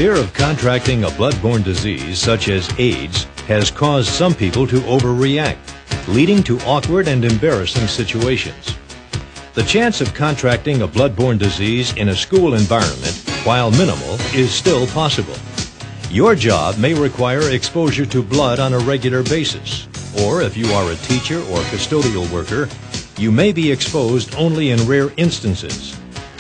Fear of contracting a bloodborne disease such as AIDS has caused some people to overreact, leading to awkward and embarrassing situations. The chance of contracting a bloodborne disease in a school environment, while minimal, is still possible. Your job may require exposure to blood on a regular basis, or if you are a teacher or custodial worker, you may be exposed only in rare instances.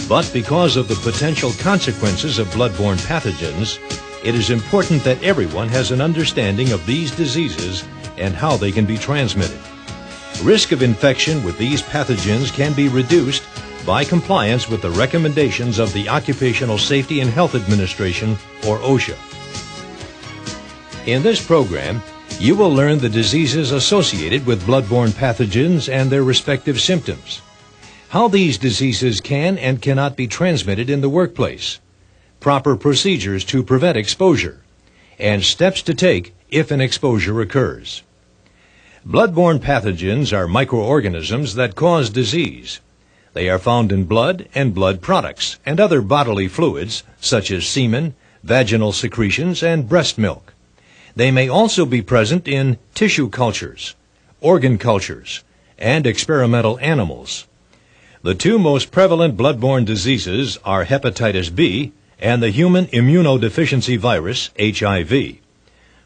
But because of the potential consequences of bloodborne pathogens, it is important that everyone has an understanding of these diseases and how they can be transmitted. Risk of infection with these pathogens can be reduced by compliance with the recommendations of the Occupational Safety and Health Administration, or OSHA. In this program, you will learn the diseases associated with bloodborne pathogens and their respective symptoms, how these diseases can and cannot be transmitted in the workplace, proper procedures to prevent exposure, and steps to take if an exposure occurs. Bloodborne pathogens are microorganisms that cause disease. They are found in blood and blood products and other bodily fluids such as semen, vaginal secretions, and breast milk. They may also be present in tissue cultures, organ cultures, and experimental animals. The two most prevalent bloodborne diseases are hepatitis B and the human immunodeficiency virus, HIV.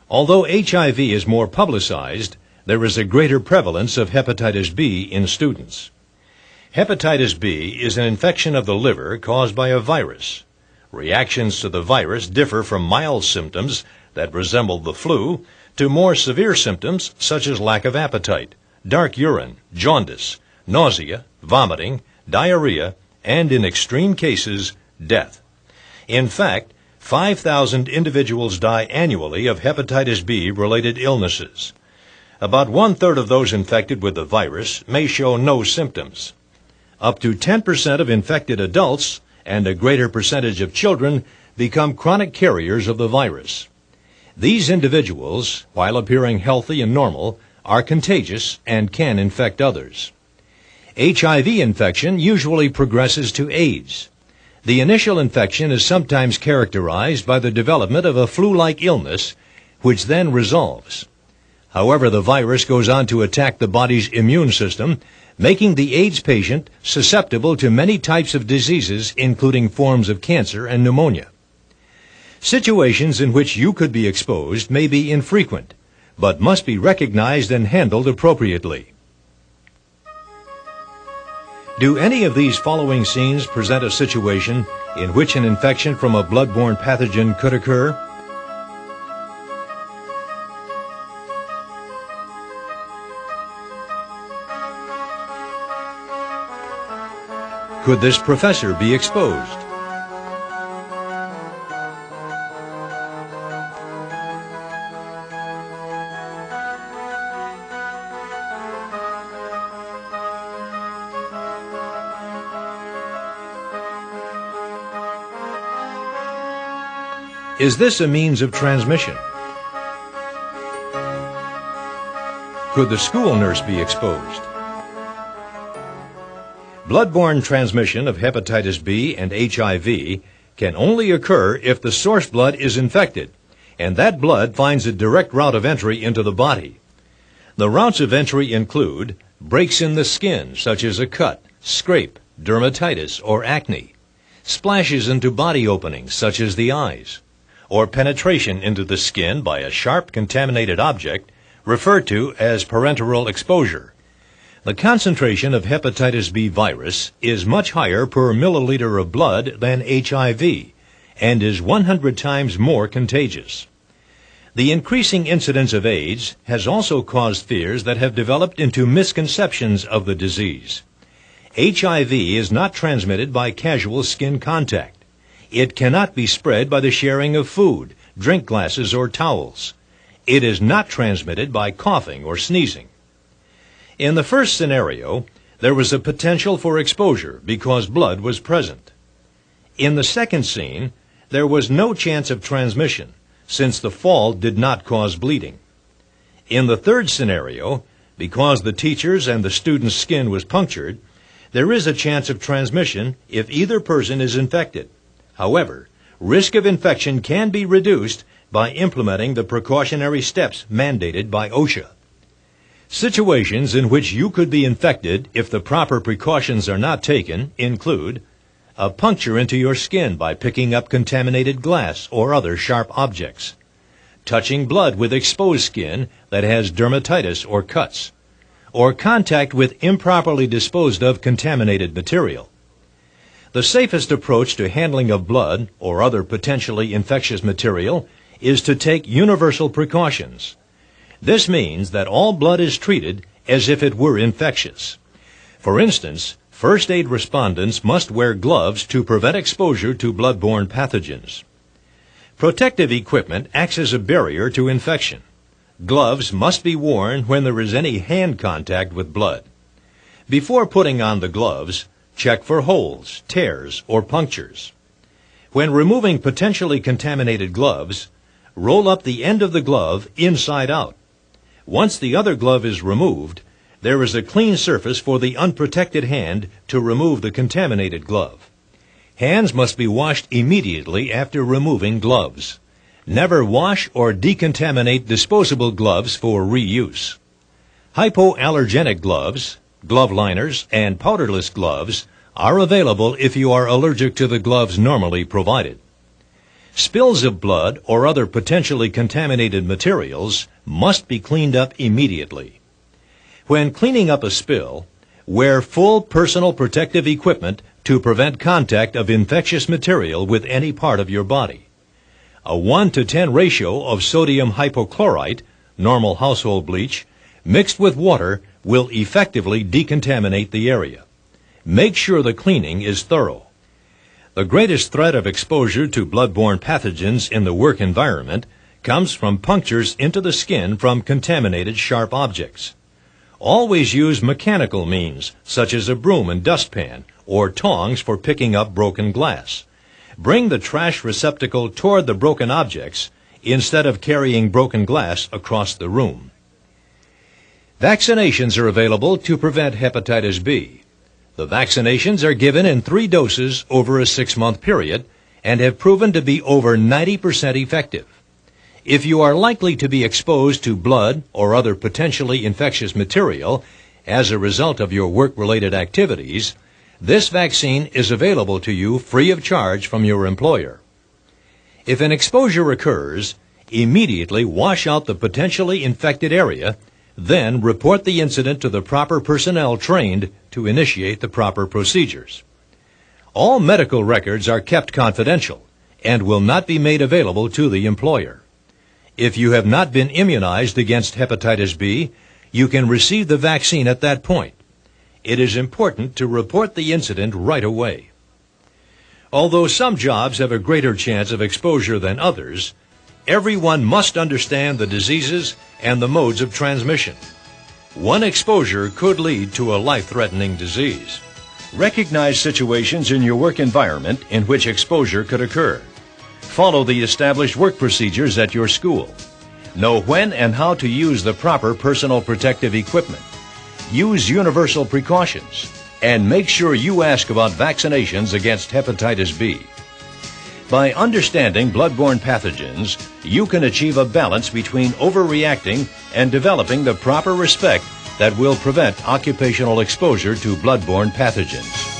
Although HIV is more publicized, there is a greater prevalence of hepatitis B in students. Hepatitis B is an infection of the liver caused by a virus. Reactions to the virus differ from mild symptoms that resemble the flu to more severe symptoms such as lack of appetite, dark urine, jaundice, nausea, vomiting, diarrhea, and in extreme cases, death. In fact, 5,000 individuals die annually of hepatitis B-related illnesses. About 1/3 of those infected with the virus may show no symptoms. Up to 10% of infected adults and a greater percentage of children become chronic carriers of the virus. These individuals, while appearing healthy and normal, are contagious and can infect others. HIV infection usually progresses to AIDS. The initial infection is sometimes characterized by the development of a flu-like illness, which then resolves. However, the virus goes on to attack the body's immune system, making the AIDS patient susceptible to many types of diseases, including forms of cancer and pneumonia. Situations in which you could be exposed may be infrequent, but must be recognized and handled appropriately. Do any of these following scenes present a situation in which an infection from a bloodborne pathogen could occur? Could this professor be exposed? Is this a means of transmission? Could the school nurse be exposed? Bloodborne transmission of hepatitis B and HIV can only occur if the source blood is infected, and that blood finds a direct route of entry into the body. The routes of entry include breaks in the skin, such as a cut, scrape, dermatitis, or acne, splashes into body openings, such as the eyes, or penetration into the skin by a sharp contaminated object referred to as parenteral exposure. The concentration of hepatitis B virus is much higher per milliliter of blood than HIV and is 100 times more contagious. The increasing incidence of AIDS has also caused fears that have developed into misconceptions of the disease. HIV is not transmitted by casual skin contact. It cannot be spread by the sharing of food, drink glasses, or towels. It is not transmitted by coughing or sneezing. In the first scenario, there was a potential for exposure because blood was present. In the second scene, there was no chance of transmission since the fall did not cause bleeding. In the third scenario, because the teacher's and the student's skin was punctured, there is a chance of transmission if either person is infected. However, risk of infection can be reduced by implementing the precautionary steps mandated by OSHA. Situations in which you could be infected if the proper precautions are not taken include a puncture into your skin by picking up contaminated glass or other sharp objects, touching blood with exposed skin that has dermatitis or cuts, or contact with improperly disposed of contaminated material. The safest approach to handling of blood or other potentially infectious material is to take universal precautions. This means that all blood is treated as if it were infectious. For instance, first aid respondents must wear gloves to prevent exposure to blood-borne pathogens. Protective equipment acts as a barrier to infection. Gloves must be worn when there is any hand contact with blood. Before putting on the gloves, check for holes, tears, or punctures. When removing potentially contaminated gloves, roll up the end of the glove inside out. Once the other glove is removed, there is a clean surface for the unprotected hand to remove the contaminated glove. Hands must be washed immediately after removing gloves. Never wash or decontaminate disposable gloves for reuse. Hypoallergenic gloves, glove liners, and powderless gloves are available if you are allergic to the gloves normally provided. Spills of blood or other potentially contaminated materials must be cleaned up immediately. When cleaning up a spill, wear full personal protective equipment to prevent contact of infectious material with any part of your body. A 1:10 ratio of sodium hypochlorite, normal household bleach, mixed with water will effectively decontaminate the area. Make sure the cleaning is thorough. The greatest threat of exposure to blood-borne pathogens in the work environment comes from punctures into the skin from contaminated sharp objects. Always use mechanical means, such as a broom and dustpan, or tongs for picking up broken glass. Bring the trash receptacle toward the broken objects instead of carrying broken glass across the room. Vaccinations are available to prevent hepatitis B. The vaccinations are given in 3 doses over a 6-month period and have proven to be over 90% effective. If you are likely to be exposed to blood or other potentially infectious material as a result of your work-related activities, this vaccine is available to you free of charge from your employer. If an exposure occurs, immediately wash out the potentially infected area, then report the incident to the proper personnel trained to initiate the proper procedures. All medical records are kept confidential and will not be made available to the employer. If you have not been immunized against hepatitis B, you can receive the vaccine at that point. It is important to report the incident right away. Although some jobs have a greater chance of exposure than others, everyone must understand the diseases and the modes of transmission. One exposure could lead to a life-threatening disease. Recognize situations in your work environment in which exposure could occur. Follow the established work procedures at your school. Know when and how to use the proper personal protective equipment. Use universal precautions. And make sure you ask about vaccinations against hepatitis B. By understanding blood-borne pathogens, you can achieve a balance between overreacting and developing the proper respect that will prevent occupational exposure to blood-borne pathogens.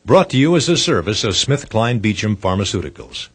Brought to you as a service of SmithKline Beecham Pharmaceuticals.